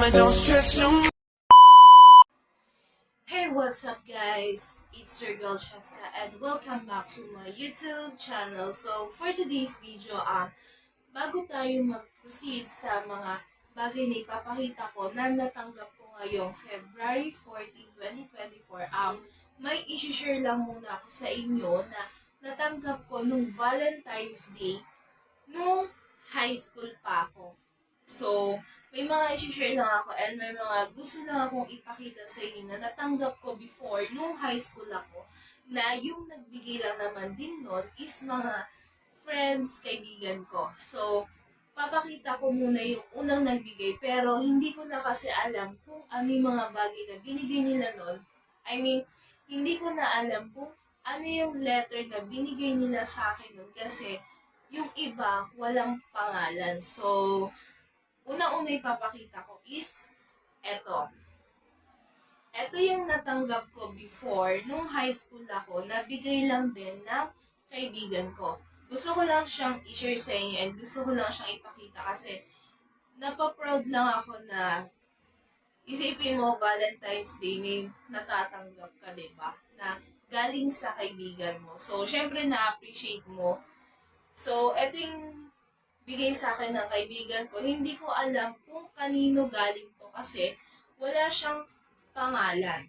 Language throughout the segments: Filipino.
mama, don't stress your mind. Hey, what's up guys? It's your girl Cheska and welcome back to my YouTube channel. So, for today's video, bago tayo mag-proceed sa mga bagay na ipapakita ko na natanggap ko ngayong February 14, 2024, may isi-share lang muna ako sa inyo na natanggap ko nung Valentine's Day nung high school pa ako. So, may mga isi-share lang ako and may mga gusto lang akong ipakita sa inyo na natanggap ko before nung high school ako na yung nagbigay lang naman din nun is mga friends, kaibigan ko. So, papakita ko muna yung unang nagbigay pero hindi ko na kasi alam kung ano yung mga bagay na binigay nila nun. I mean, hindi ko na alam kung ano yung letter na binigay nila sa akin nun kasi yung iba walang pangalan. So, una-una ipapakita ko is eto. Eto yung natanggap ko before nung high school ako na bigay lang din ng kaibigan ko. Gusto ko lang siyang i-share sa inyo and gusto ko lang siyang ipakita kasi napaproud lang ako na isipin mo Valentine's Day may natatanggap ka, diba? Na galing sa kaibigan mo. So, syempre na-appreciate mo. So, eto yung bigay sa akin ng kaibigan ko, hindi ko alam kung kanino galing to kasi wala siyang pangalan.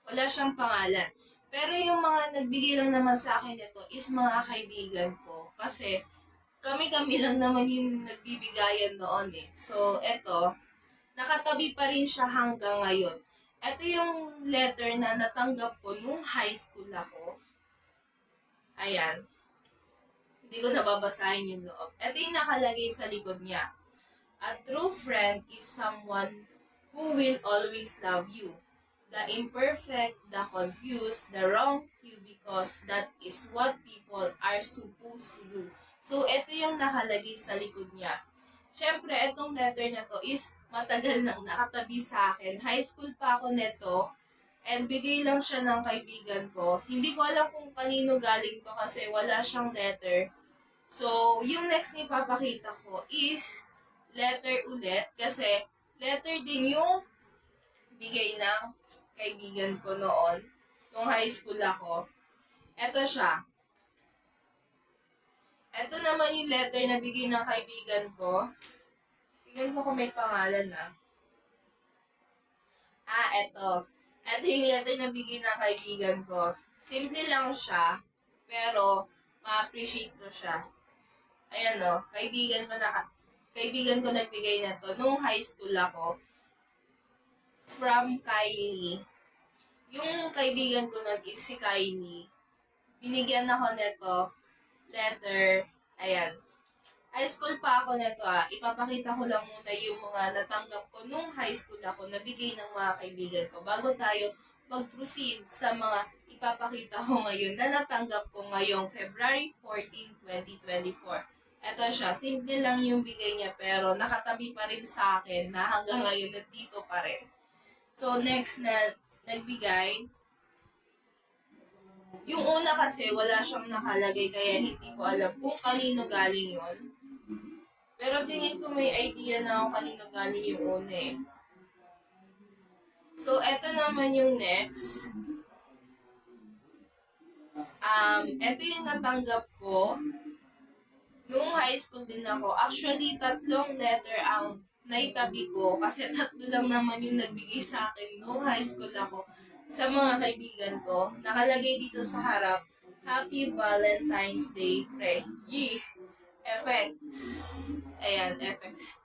Wala siyang pangalan. Pero yung mga nagbigay lang naman sa akin nito is mga kaibigan ko. Kasi kami-kami lang naman yung nagbibigayan noon eh. So, eto, nakatabi pa rin siya hanggang ngayon. Ito yung letter na natanggap ko nung high school ako. Ayan. Hindi ko nababasahin yung loob. Ito yung nakalagay sa likod niya. A true friend is someone who will always love you. The imperfect, the confused, the wrong you because that is what people are supposed to do. So, ito yung nakalagay sa likod niya. Siyempre, itong letter na to is matagal nang nakatabi sa akin. High school pa ako neto. And bigay lang siya ng kaibigan ko. Hindi ko alam kung kanino galing to kasi wala siyang letter. So, yung next na ipapakita ko is letter ulit kasi letter din yung bigay ng kaibigan ko noon nung high school ako. Ito siya. Ito naman yung letter na bigay ng kaibigan ko. Tingnan ko kung may pangalan na. Ito. Ito yung letter na bigay ng kaibigan ko. Simple lang siya, pero ma-appreciate ko siya. Ayan o, kaibigan ko nagbigay na to nung high school ako. From Kylie. Yung kaibigan ko nun is si Kylie. Binigyan ako nito, letter, ayan. High school pa ako nito Ipapakita ko lang muna yung mga natanggap ko nung high school ako na bigay ng mga kaibigan ko bago tayo mag-proceed sa mga ipapakita ko ngayon na natanggap ko ngayong February 14, 2024. Ito siya, simple lang yung bigay niya pero nakatabi pa rin sa akin na hanggang ngayon nandito pa rin. So next na nagbigay, yung una kasi wala siyang nakalagay kaya hindi ko alam kung kanino galing yon. Pero tingin ko may idea na ako kanino galing yung una eh. So eto naman yung next. Eto yung natanggap ko nung high school din ako. Actually, 3 letter ang naitabi ko kasi 3 lang naman yung nagbigay sa akin nung high school ako sa mga kaibigan ko. Nakalagay dito sa harap, Happy Valentine's Day, pre. Yee! FX. Ayan, FX.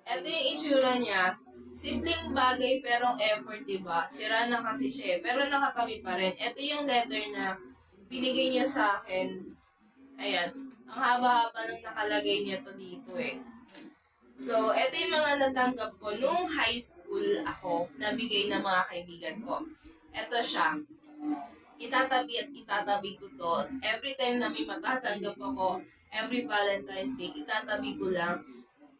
Ito yung itsura niya. Simpleng bagay pero effort, diba? Sira na kasi siya eh. Pero nakatabi pa rin. Ito yung letter na binigay niya sa akin. Ayan. Ang haba-haba nang nakalagay niya to dito eh. So, ito yung mga natanggap ko nung high school ako na bigay ng mga kaibigan ko. Ito siya. Itatabi at itatabi ko to. Every time na may matatanggap ako, every Valentine's Day, itatabi ko lang.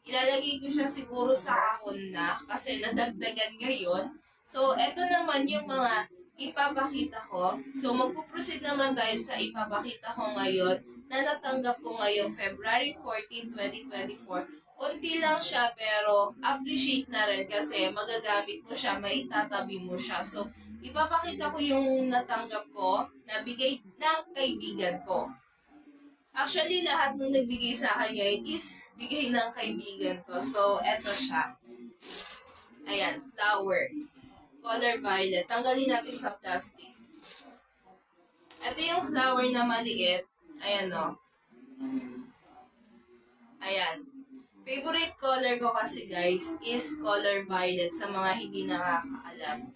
Ilalagay ko siya siguro sa kahon na kasi nadagdagan ngayon. So, ito naman yung mga ipapakita ko. So, magpuproceed naman tayo sa ipapakita ko ngayon na natanggap ko ngayong February 14, 2024 Konti lang siya pero appreciate na rin kasi magagamit mo siya, maitatabi mo siya. So, ipapakita ko yung natanggap ko na bigay ng kaibigan ko. Actually, lahat nung nagbigay sa akin ngayon is bigay ng kaibigan ko. So, eto siya. Ayan, flower. Color violet. Tanggalin natin sa plastic. Ito yung flower na maliit. Ayan o. Ayan. Favorite color ko kasi guys is color violet sa mga hindi nakakaalam.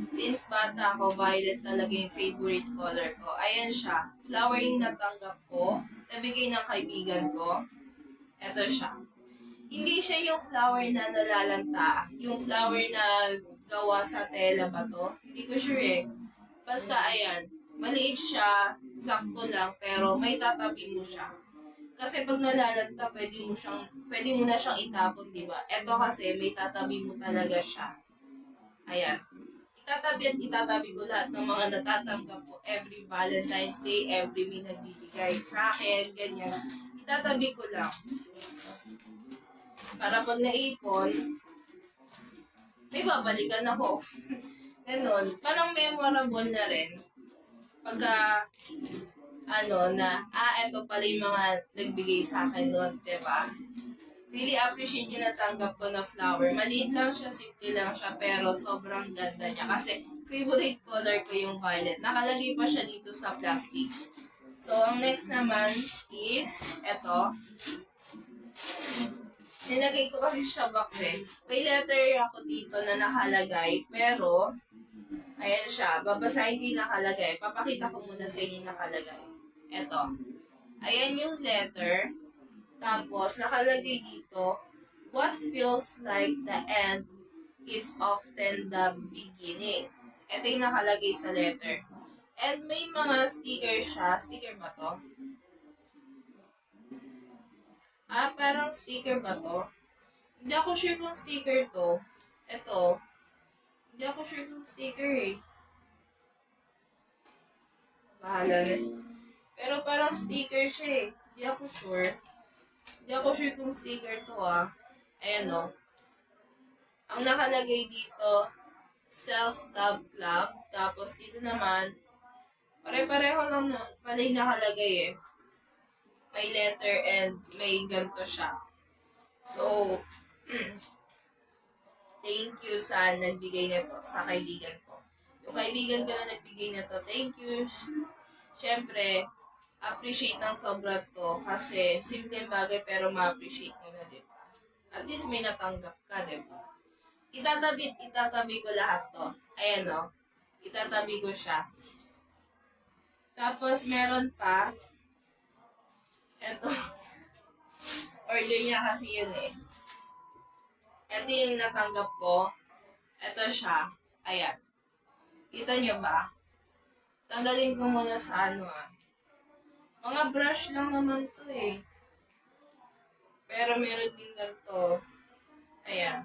Since bata ako, violet talaga yung favorite color ko. Ayan siya. Flowering na tanggap ko. Nabigay ng kaibigan ko. Ito siya. Hindi siya yung flower na nalalanta. Yung flower na gawa sa tela ba to? Hindi ko sure eh. Basta ayan. Maliit siya. Sakto lang. Pero may tatabi mo siya. Kasi pag nalalanta, pwede mo na siyang itapon, di ba? Ito kasi, may tatabi mo talaga siya. Ayan. Itatabi at itatabi ko lahat ng mga natatanggap ko every Valentine's Day, every may nagbibigay sa akin, ganyan. Itatabi ko lang. Para pag naipon, may babalikan ako. Ganon. Parang memorable na rin. Pagka, eto pala yung mga nagbigay sa akin noon, diba? Really appreciate yung natanggap ko na flower. Maliit lang siya, simple lang siya, pero sobrang ganda niya. Kasi favorite color ko yung violet. Nakalagay pa siya dito sa plastic. So, ang next naman is, eto. Nilagay ko kasi sa box eh. May letter ako dito na nakalagay, pero, ayan siya. Babasahin ko yung nakalagay. Papakita ko muna sa inyo yung nakalagay. Eto. Ayan yung letter. Tapos, nakalagay dito, what feels like the end is often the beginning. Ito yung nakalagay sa letter. And may mga sticker siya. Sticker ba to? Parang sticker ba to? Hindi ako sure kung sticker to. Ito. Hindi ako sure kung sticker eh. Bahala na. Pero parang sticker siya eh. Hindi ako sure. Hindi ako sure kung sticker to Ayan o. Ang nakalagay dito, self-love club. Tapos dito naman, pare-pareho lang na pala yung nakalagay eh. May letter and may ganito siya. So, thank you sa nagbigay nito sa kaibigan ko. Yung kaibigan ko na nagbigay nito, thank you. Siyempre, appreciate ng sobra to kasi simpleng bagay pero ma-appreciate mo na, di ba? At least may natanggap ka, di ba? Itatabi ko lahat to. Ayan o. Itatabi ko siya. Tapos, meron pa. Ito. Order niya kasi yun eh. Ito yung natanggap ko. Ito siya. Ayan. Kita niyo ba? Tanggalin ko muna sa mga brush lang naman to eh. Pero meron din ganito. Ayan.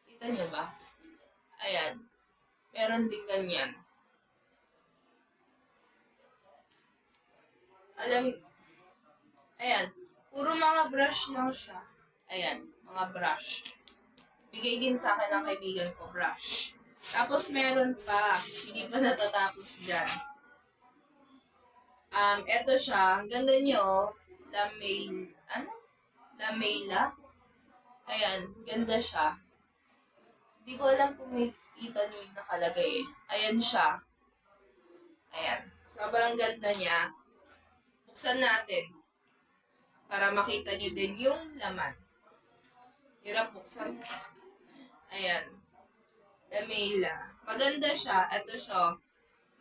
Kita niyo ba? Ayan. Meron din ganyan. Ayan. Puro mga brush lang siya. Ayan. Mga brush. Bigay din sa akin ng kaibigan ko, brush. Tapos meron pa. Hindi pa natatapos dyan. Eto siya. Ang ganda nyo. Lamela? Ayan. Ganda siya. Hindi ko alam kung may kita nyo yung nakalagay eh. Ayan siya. Ayan. Sobrang ganda niya. Buksan natin. Para makita nyo din yung laman. Hirap buksan. Ayan. Lamela. Maganda siya. Ito siya.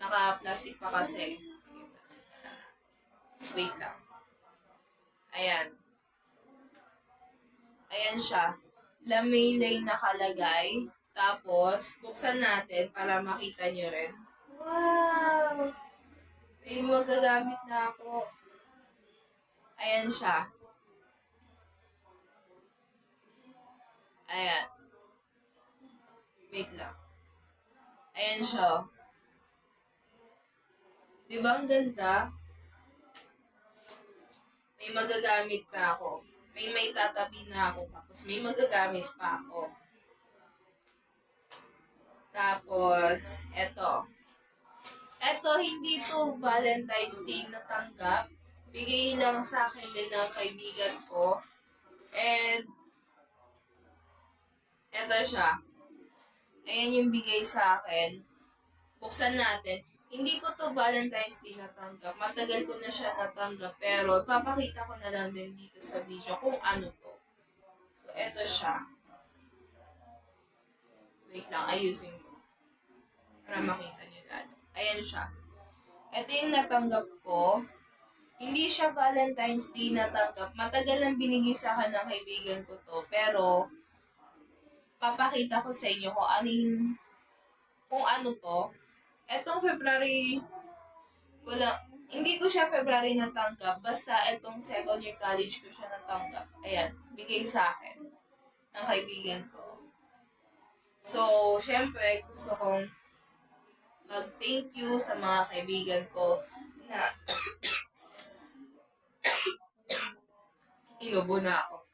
Naka-plastic pa kasi. Sige, plastic na lang. Wait lang. Ayan. Ayan siya. Lamela yung nakalagay. Tapos, buksan natin para makita nyo rin. Wow! May magagamit na ako. Ayan siya. Ayan. Wait lang. Ayan siya. Diba ang ganda? May may magagamit na ako. May tatabi na ako. Tapos may magagamit pa ako. Tapos, eto. Eto, hindi to Valentine's Day na tanggap. Bigay lang sa akin din ng kaibigan ko. And, eto siya. Ayan yung bigay sa akin. Buksan natin. Hindi ko to Valentine's Day natanggap. Matagal ko na siya natanggap. Pero, papakita ko na lang din dito sa video kung ano to. So, eto siya. Wait lang, ayusin ko. Para makita nyo lahat. Ayan siya. Ito yung natanggap ko. Hindi siya Valentine's Day natanggap. Matagal lang binigay sa akin ng kaibigan ko to. Pero, papakita ko sa inyo kung ano to. Etong February ko lang, hindi ko siya February natanggap. Basta etong second year college ko siya natanggap. Ayan, bigay sa akin ng kaibigan ko. So, syempre, gusto kong mag-thank you sa mga kaibigan ko na inubo na ako.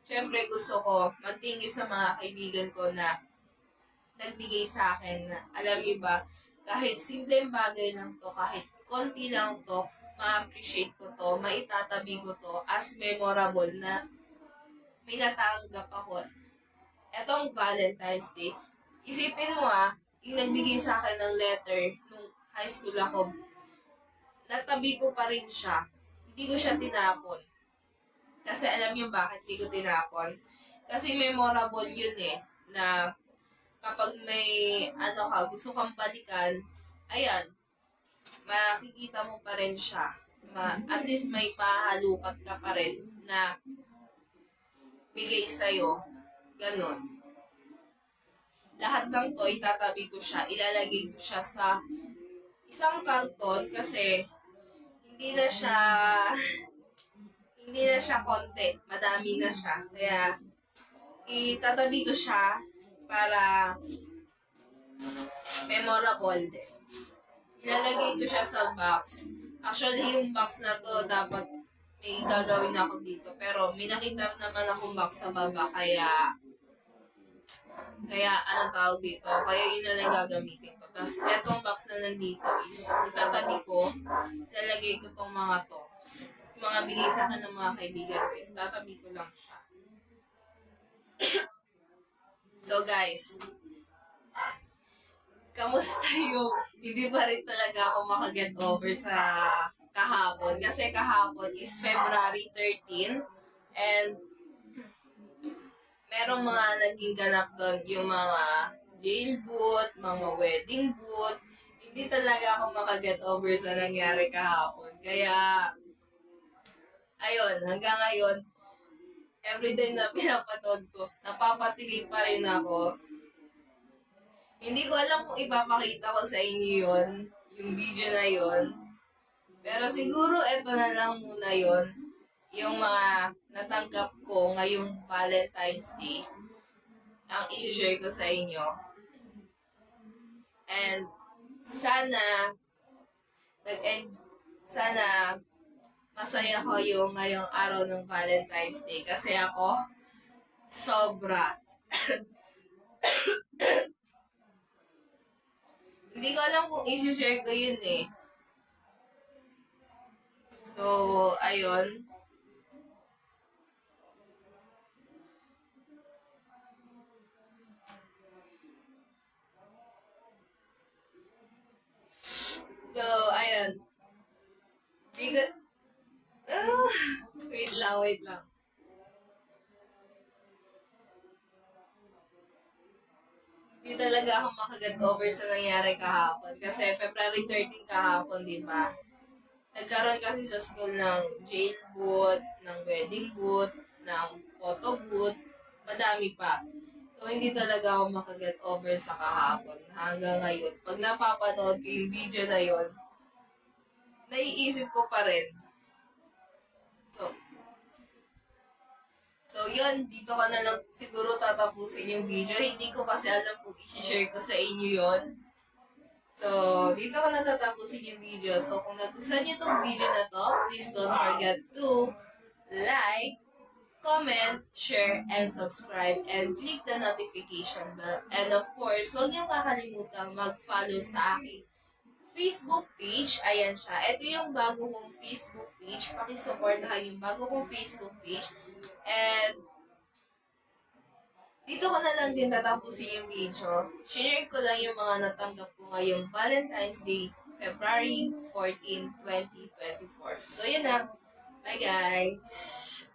Syempre, gusto ko mag-thank you sa mga kaibigan ko na nagbigay sa akin na, alam niyo ba, kahit simpleng bagay lang to, kahit konti lang to, ma-appreciate ko to, maitatabi ko to as memorable na may natanggap ako. Etong Valentine's Day, isipin mo yung nagbigay sa akin ng letter nung high school ako, natabi ko pa rin siya. Hindi ko siya tinapon. Kasi alam niyo bakit hindi ko tinapon? Kasi memorable yun na kapag may gusto kang balikan, ayan, makikita mo pa rin siya. At least may pahalukat ka pa rin na bigay sa'yo. Ganon. Lahat ng to, itatabi ko siya. Ilalagay ko siya sa isang karton kasi hindi na siya konti. Madami na siya. Kaya, itatabi ko siya para memorable din. Ilalagay ko siya sa box. Actually, yung box na to, dapat may gagawin ako dito. Pero, may nakita naman akong box sa baba. Kaya, anong tawag dito? Kaya yun na lang gagamitin ko. Tapos, etong box na nandito is, itatabi ko, lalagay ko tong mga to. Yung mga bigay sa akin ng mga kaibigan ko, itatabi ko lang siya. So guys, kamusta yung hindi pa rin talaga ako makaget over sa kahapon. Kasi kahapon is February 13 and merong mga naging ganap doon, yung mga jailboot, mga wedding boot. Hindi talaga ako makaget over sa nangyari kahapon. Kaya, ayun, hanggang ngayon, everyday na pinapanood ko, napapatili pa rin ako. Hindi ko alam kung ipapakita ko sa inyo yun, yung video na yun. Pero siguro eto na lang muna yun, yung mga natanggap ko ngayong Valentine's Day, ang isi-share ko sa inyo. And sana masaya ko yung ngayong araw ng Valentine's Day kasi ako sobra. Hindi ko alam kung isi-share ko yun So, ayun. So, ayun. Wait lang. Hindi talaga ako makaget over sa nangyari kahapon. Kasi February 13 kahapon, di ba? Nagkaroon kasi sa school ng jail boot, ng wedding boot, ng photo boot, madami pa. So, hindi talaga ako makaget over sa kahapon hanggang ngayon. Pag napapanood ko yung video na yon, naiisip ko pa rin. So, yun, dito ka na lang siguro tatapusin yung video. Hindi ko kasi alam kung isi-share ko sa inyo yon. So, dito ko natatapusin yung video. So, kung nagustuhan niyo tong video na to, please don't forget to like, comment, share, and subscribe, and click the notification bell. And of course, huwag niyong kakalimutang mag-follow sa aking Facebook page. Ayan siya. Ito yung bago kong Facebook page. Pakisuportahan yung bago kong Facebook page. And dito ko na lang din tatapusin yung video. Share ko lang yung mga natanggap ko ngayong Valentine's Day, February 14, 2024. So, yun na. Bye, guys!